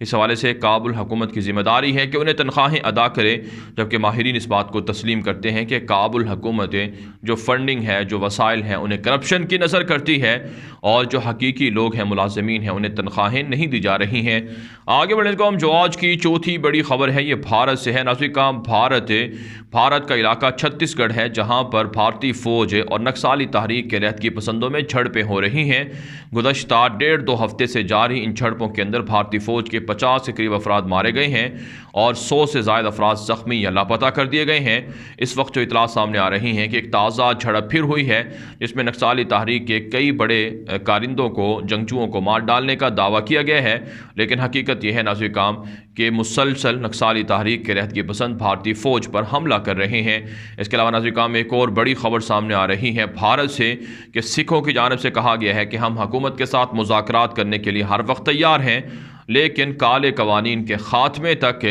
اس حوالے سے کابل حکومت کی ذمہ داری ہے کہ انہیں تنخواہیں ادا کرے، جبکہ ماہرین اس بات کو تسلیم کرتے ہیں کہ کابل حکومت جو فنڈنگ ہے، جو وسائل ہیں، انہیں کرپشن کی نظر کرتی ہے، اور جو حقیقی لوگ ہیں، ملازمین ہیں، انہیں تنخواہیں نہیں دی جا رہی ہیں۔ آگے بڑھنے کو ہم جو آج کی چوتھی بڑی خبر ہے یہ بھارت سے ہے۔ ناظرین کرام، بھارت کا علاقہ چھتیس گڑھ ہے، جہاں پر بھارتی فوج اور نکسالی تحریک کے لہد کی پسندوں میں جھڑپیں ہو رہی ہیں۔ گزشتہ 1.5-2 ہفتے سے جاری ان جھڑپوں کے اندر بھارتی فوج کے 50 کے قریب افراد مارے گئے ہیں اور 100 سے زائد افراد زخمی یا لاپتہ کر دیے گئے ہیں۔ اس وقت جو اطلاعات سامنے آ رہی ہیں کہ ایک تازہ جھڑپ پھر ہوئی ہے، جس میں نکسالی تحریک کے کئی بڑے کارندوں کو، جنگجوؤں کو مار ڈالنے کا دعویٰ کیا گیا ہے، لیکن حقیقت یہ ہے ناظرین کرام کہ مسلسل نکسالی تحریک کے لہد کی پسند بھارتی فوج پر حملہ کر رہے ہیں۔ اس کے علاوہ ناظرین کرام ایک اور بڑی خبر سامنے آ رہی ہے بھارت سے کہ سکھوں کی جانب سے کہا گیا ہے کہ ہم حکومت کے ساتھ مذاکرات کرنے کے لیے ہر وقت تیار ہیں، لیکن کالے قوانین کے خاتمے تک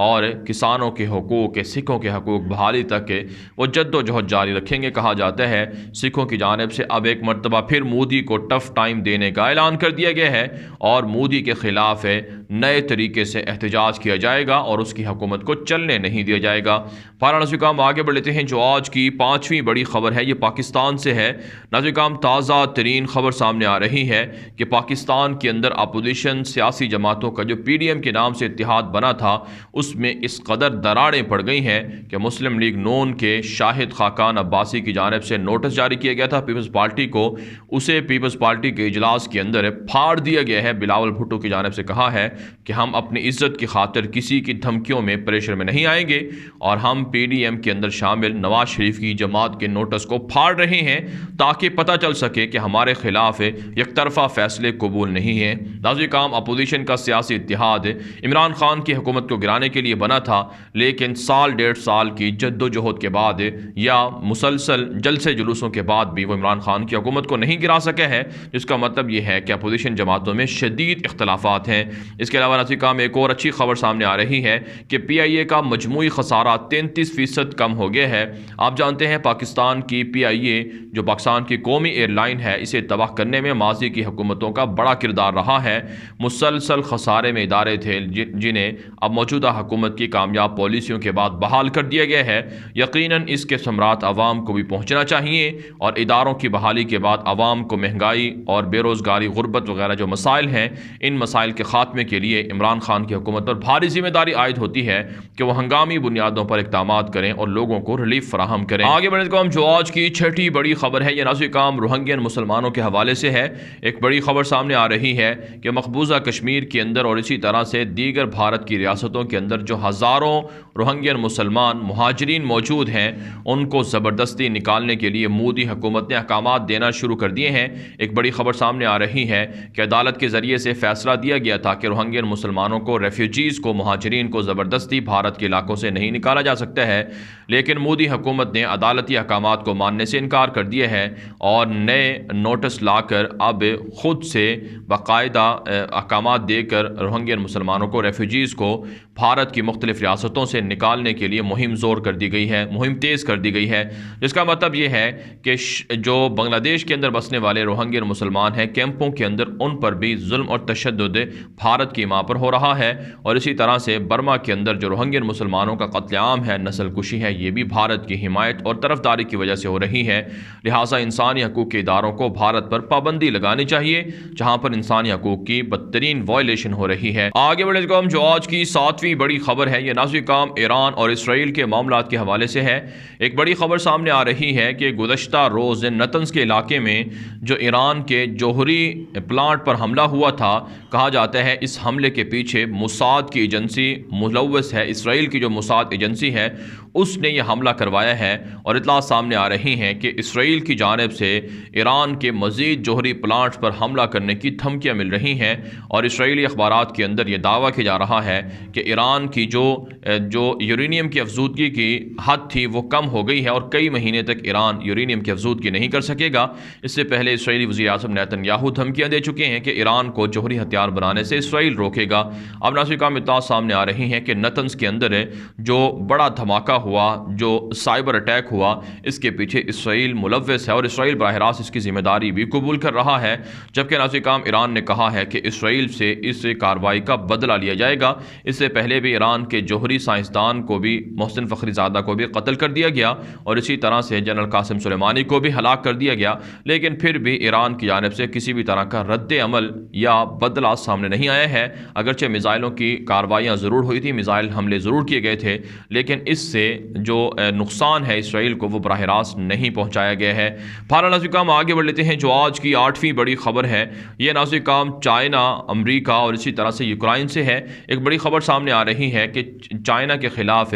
اور کسانوں کے حقوق، سکھوں کے حقوق بحالی تک وہ جد و جہد جاری رکھیں گے۔ کہا جاتا ہے سکھوں کی جانب سے اب ایک مرتبہ پھر مودی کو ٹف ٹائم دینے کا اعلان کر دیا گیا ہے اور مودی کے خلاف نئے طریقے سے احتجاج کیا جائے گا اور اس کی حکومت کو چلنے نہیں دیا جائے گا۔ ناظرین کرام آگے بڑھ لیتے ہیں۔ جو آج کی پانچویں بڑی خبر ہے یہ پاکستان سے ہے۔ ناظرین کرام تازہ ترین خبر سامنے آ رہی ہے کہ پاکستان کے اندر اپوزیشن سیاسی جماعتوں کا جو پی ڈی ایم کے نام سے اتحاد بنا تھا، اس میں اس قدر دراڑیں پڑ گئی ہیں کہ مسلم لیگ نون کے شاہد خاقان عباسی کی جانب سے نوٹس جاری کیا گیا تھا پیپلز پارٹی کو، اسے پیپلز پارٹی کے اجلاس کے اندر پھاڑ دیا گیا ہے۔ بلاول بھٹو کی جانب سے کہا ہے کہ ہم اپنی عزت کی خاطر کسی کی دھمکیوں میں، پریشر میں نہیں آئیں گے، اور ہم پی ڈی ایم کے اندر شامل نواز شریف کی جماعت کے نوٹس کو پھاڑ رہے ہیں تاکہ پتہ چل سکے کہ ہمارے خلاف یک طرفہ فیصلے قبول نہیں ہیں۔ ناظرین کرام اپوزیشن کا سیاسی اتحاد عمران خان کی حکومت کو گرانے کے لیے بنا تھا، لیکن سال 1.5 سال کی جد و جہد کے بعد یا مسلسل جلسے جلوسوں کے بعد بھی وہ عمران خان کی حکومت کو نہیں گرا سکے ہے، جس کا مطلب یہ ہے کہ اپوزیشن جماعتوں میں شدید اختلافات ہیں۔ اس کے علاوہ ناظرین کرام ایک اور اچھی خبر سامنے آ رہی ہے کہ پی آئی اے کا مجموعی خسارہ 33% کم ہو گیا ہے۔ آپ جانتے ہیں پاکستان کی پی آئی اے جو پاکستان کی قومی ایئر لائن ہے، اسے تباہ کرنے میں ماضی کی حکومتوں کا بڑا کردار رہا ہے۔ مسلسل خسارے میں ادارے تھے جنہیں اب موجودہ حکومت کی کامیاب پالیسیوں کے بعد بحال کر دیا گیا ہے۔ یقیناً اس کے ثمرات عوام کو بھی پہنچنا چاہیے، اور اداروں کی بحالی کے بعد عوام کو مہنگائی اور بے روزگاری، غربت وغیرہ جو مسائل ہیں، ان مسائل کے خاتمے کے لیے عمران خان کی حکومت پر بھاری ذمہ داری عائد ہوتی ہے کہ وہ ہنگامی بنیادوں پر اقدامات کریں اور لوگوں کو ریلیف فراہم کریں۔ آگے بڑھنے کو ہم جو آج کی چھٹی بڑی خبر ہے یہ ناظرین کرام روہنگین مسلمانوں کے حوالے سے ہے۔ ایک بڑی خبر سامنے آ رہی ہے کہ مقبوضہ کشمیر کے اندر اور اسی طرح سے دیگر بھارت کی ریاستوں کے اندر جو ہزاروں روہنگین مسلمان مہاجرین موجود ہیں، ان کو زبردستی نکالنے کے لیے مودی حکومت نے احکامات دینا شروع کر دیے ہیں۔ ایک بڑی خبر سامنے آ رہی ہے کہ عدالت کے ذریعے سے فیصلہ دیا گیا تھا کہ روہنگین مسلمانوں کو، ریفیوجیز کو، مہاجرین کو زبردستی بھارت کے علاقوں سے نہیں نکالا جا سکتا ہے، لیکن مودی حکومت نے عدالتی احکامات کو ماننے سے انکار کر دیا ہے اور نئے نوٹس لا کر اب خود سے باقاعدہ احکامات دے کر روہنگین مسلمانوں کو، ریفیوجیز کو بھارت کی مختلف ریاستوں سے نکالنے کے لیے مہم زور کر دی گئی ہے، مہم تیز کر دی گئی ہے، جس کا مطلب یہ ہے کہ جو بنگلہ دیش کے اندر بسنے والے روہنگین مسلمان ہیں کیمپوں کے اندر، ان پر بھی ظلم اور تشدد بھارت کی ماں پر ہو رہا ہے، اور اسی طرح سے برما کے اندر جو روہنگین مسلمانوں کا قتل عام ہے، نسل کشی ہے، یہ بھی بھارت کی حمایت اور طرفداری کی وجہ سے ہو رہی ہے۔ لہٰذا انسانی حقوق کے اداروں کو بھارت پر پابندی لگانی چاہیے جہاں پر انسانی حقوق کی بدترین وائلیشن ہو رہی ہے۔ آگے بڑھے کو ہم جو آج کی ساتویں بڑی خبر ہے یہ ناظرین کرام ایران اور اسرائیل کے معاملات کے حوالے سے ہے۔ ایک بڑی خبر سامنے آ رہی ہے کہ گزشتہ روز نتنز کے علاقے میں جو ایران کے جوہری پلانٹ پر حملہ ہوا تھا، کہا جاتا ہے اس حملے کے پیچھے موساد کی ایجنسی ملوث ہے، اسرائیل کی جو موساد ایجنسی ہے اس نے یہ حملہ کروایا ہے، اور اطلاعات سامنے آ رہی ہیں کہ اسرائیل کی جانب سے ایران کے مزید جوہری پلانٹس پر حملہ کرنے کی دھمکیاں مل رہی ہیں، اور اسرائیل اسرائیلی اخبارات کے اندر یہ دعویٰ کیا جا رہا ہے کہ ایران کی جو یورینیم کی افزودگی کی حد تھی وہ کم ہو گئی ہے اور کئی مہینے تک ایران یورینیم کی افزودگی نہیں کر سکے گا۔ اس سے پہلے اسرائیلی وزیر اعظم نیتن یاہو دھمکیاں دے چکے ہیں کہ ایران کو جوہری ہتھیار بنانے سے اسرائیل روکے گا۔ اب ناظرین اطلاعات سامنے آ رہی ہیں کہ نتنز کے اندر جو بڑا دھماکہ ہوا، جو سائبر اٹیک ہوا، اس کے پیچھے اسرائیل ملوث ہے اور اسرائیل براہ راست اس کی ذمہ داری بھی قبول کر رہا ہے، جبکہ ناظرین ایران نے کہا ہے کہ اسرائیل سے اس کارروائی کا بدلہ لیا جائے گا۔ اس سے پہلے بھی ایران کے جوہری سائنسدان کو بھی، محسن فخری زادہ کو بھی قتل کر دیا گیا اور اسی طرح سے جنرل قاسم سلیمانی کو بھی ہلاک کر دیا گیا، لیکن پھر بھی ایران کی جانب سے کسی بھی طرح کا رد عمل یا بدلہ سامنے نہیں آیا ہے۔ اگرچہ میزائلوں کی کارروائیاں ضرور ہوئی تھی، میزائل حملے ضرور کیے گئے تھے، لیکن اس سے جو نقصان ہے اسرائیل کو وہ براہ راست نہیں پہنچایا گیا ہے۔ بہرحال ناظرین آگے بڑھ لیتے ہیں۔ جو آج کی 8ویں بڑی خبر ہے یہ ناظرین چائنا، امریکہ اور اسی طرح سے یوکرائن سے ہے۔ ایک بڑی خبر سامنے آ رہی ہے کہ چائنا کے خلاف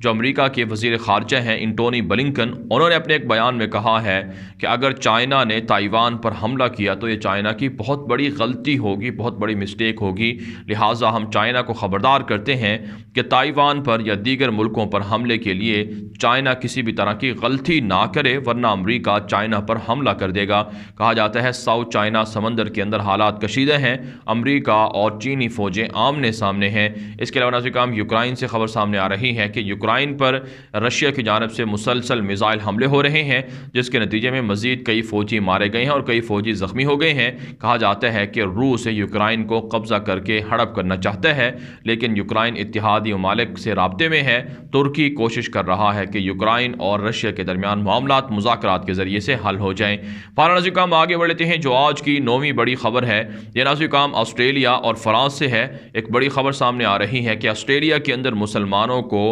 جو امریکہ کے وزیر خارجہ ہیں انٹونی بلنکن، انہوں نے اپنے ایک بیان میں کہا ہے کہ اگر چائنا نے تائیوان پر حملہ کیا تو یہ چائنا کی بہت بڑی غلطی ہوگی، بہت بڑی مسٹیک ہوگی، لہٰذا ہم چائنا کو خبردار کرتے ہیں کہ تائیوان پر یا دیگر ملکوں پر حملے کے لیے چائنا کسی بھی طرح کی غلطی نہ کرے ورنہ امریکہ چائنا پر حملہ کر دے گا۔ کہا جاتا ہے ساؤتھ چائنا سمندر کے اندر حالات کشیدہ ہیں، امریکہ اور چینی فوجیں آمنے سامنے ہیں۔ اس کے علاوہ ناظرین یوکرائن سے خبر سامنے آ رہی ہے کہ یوکرائن پر رشیا کی جانب سے مسلسل میزائل حملے ہو رہے ہیں، جس کے نتیجے میں مزید کئی فوجی مارے گئے ہیں اور کئی فوجی زخمی ہو گئے ہیں۔ کہا جاتا ہے کہ روس یوکرائن کو قبضہ کر کے ہڑپ کرنا چاہتا ہے، لیکن یوکرائن اتحادی ممالک سے رابطے میں ہے۔ ترکی کوشش کر رہا ہے کہ یوکرائن اور رشیا کے درمیان معاملات مذاکرات کے ذریعے سے حل ہو جائیں۔ بہرحال ناظرین آگے بڑھ لیتے ہیں۔ جو آج کی 9ویں بڑی خبر ہے یہ ناظرین آسٹریلیا اور فرانس سے ہے۔ ایک بڑی خبر سامنے آ رہی ہے کہ آسٹریلیا کے اندر مسلمانوں کو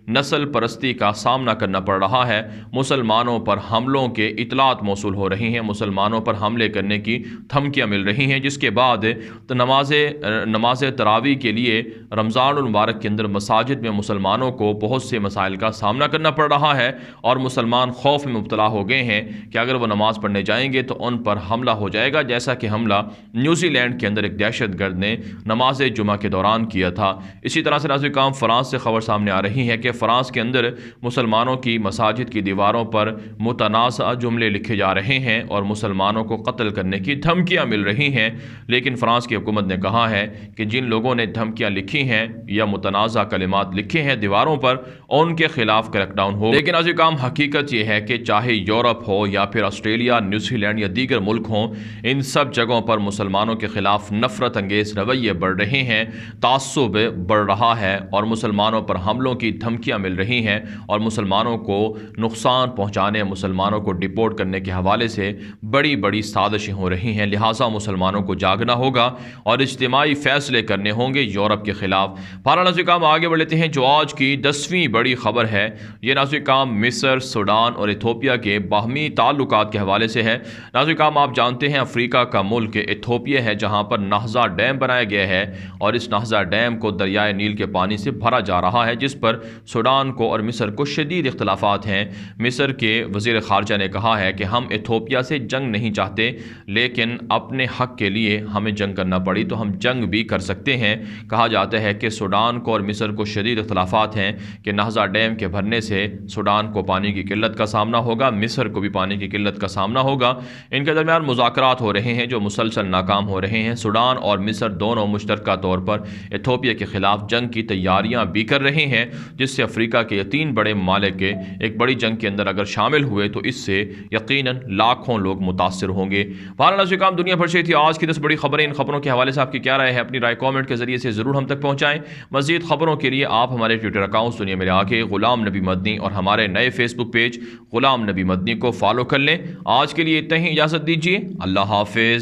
نسل پرستی کا سامنا کرنا پڑ رہا ہے، مسلمانوں پر حملوں کے اطلاعات موصول ہو رہی ہیں، مسلمانوں پر حملے کرنے کی دھمکیاں مل رہی ہیں، جس کے بعد نماز تراویح کے لیے رمضان المبارک کے اندر مساجد میں مسلمانوں کو بہت سے مسائل کا سامنا کرنا پڑ رہا ہے اور مسلمان خوف میں مبتلا ہو گئے ہیں کہ اگر وہ نماز پڑھنے جائیں گے تو ان پر حملہ ہو جائے گا، جیسا کہ حملہ نیوزی لینڈ کے اندر ایک دہشت گرد نے نماز جمعہ کے دوران کیا تھا۔ اسی طرح سے ناظرین فرانس سے خبر سامنے آ رہی ہے کہ فرانس کے اندر مسلمانوں کی مساجد کی دیواروں پر متنازع جملے لکھے جا رہے ہیں اور مسلمانوں کو قتل کرنے کی دھمکیاں مل رہی ہیں، لیکن فرانس کی حکومت نے کہا ہے کہ جن لوگوں نے دھمکیاں لکھی ہیں یا متنازع کلمات لکھے ہیں دیواروں پر ان کے خلاف کریک ڈاؤن ہو۔ لیکن ناظرین حقیقت یہ ہے کہ چاہے یورپ ہو یا پھر آسٹریلیا، نیوزی لینڈ یا دیگر ملک ہوں، ان سب جگہوں پر مسلمانوں کے خلاف نفرت انگیز رویے بڑھ رہے ہیں، تعصب بڑھ رہا ہے اور مسلمانوں پر حملوں کی دھمکیاں مل رہی ہیں اور مسلمانوں کو نقصان پہنچانے، مسلمانوں کو ڈپورٹ کرنے کے حوالے سے بڑی بڑی سازشیں ہو رہی ہیں، لہٰذا مسلمانوں کو جاگنا ہوگا اور اجتماعی فیصلے کرنے ہوں گے یورپ کے خلاف۔ بہرحال ناظرین آگے بڑھ لیتے ہیں۔ جو آج کی 10ویں بڑی خبر ہے یہ ناظرین مصر، سوڈان اور ایتھوپیا کے باہمی تعلقات کے حوالے سے ہے۔ ناظرین آپ جانتے ہیں افریقہ کا ملک ایتھوپیا ہے جہاں پر نہضہ ڈیم بنایا گیا ہے اور اس نہضہ ڈیم کو دریائے نیل کے پانی سے بھرا جا رہا ہے، جس پر سوڈان کو اور مصر کو شدید اختلافات ہیں۔ مصر کے وزیر خارجہ نے کہا ہے کہ ہم ایتھوپیا سے جنگ نہیں چاہتے، لیکن اپنے حق کے لیے ہمیں جنگ کرنا پڑی تو ہم جنگ بھی کر سکتے ہیں۔ کہا جاتا ہے کہ سوڈان کو اور مصر کو شدید اختلافات ہیں کہ نہضہ ڈیم کے بھرنے سے سوڈان کو پانی کی قلت کا سامنا ہوگا، مصر کو بھی پانی کی قلت کا سامنا ہوگا۔ ان کے درمیان مذاکرات ہو رہے ہیں جو مسلسل ناکام ہو رہے ہیں۔ سوڈان اور مصر دونوں مشترکہ طور پر ایتھوپیا کے خلاف جنگ کی تیاریاں بھی کر رہے ہیں، جس سے افریقہ کے یہ 3 بڑے ممالک کے ایک بڑی جنگ کے اندر اگر شامل ہوئے تو اس سے یقیناً لاکھوں لوگ متاثر ہوں گے۔ بہرحال ناظرین دنیا بھر سے تھی آج کی 10 بڑی خبریں۔ ان خبروں کے حوالے سے آپ کی کیا رائے ہے؟ اپنی رائے کامنٹ کے ذریعے سے ضرور ہم تک پہنچائیں۔ مزید خبروں کے لیے آپ ہمارے ٹویٹر اکاؤنٹس دنیا میرے آگے غلام نبی مدنی اور ہمارے نئے فیس بک پیج غلام نبی مدنی کو فالو کر لیں۔ آج کے لیے اتنا ہی، اجازت دیجیے، اللہ حافظ۔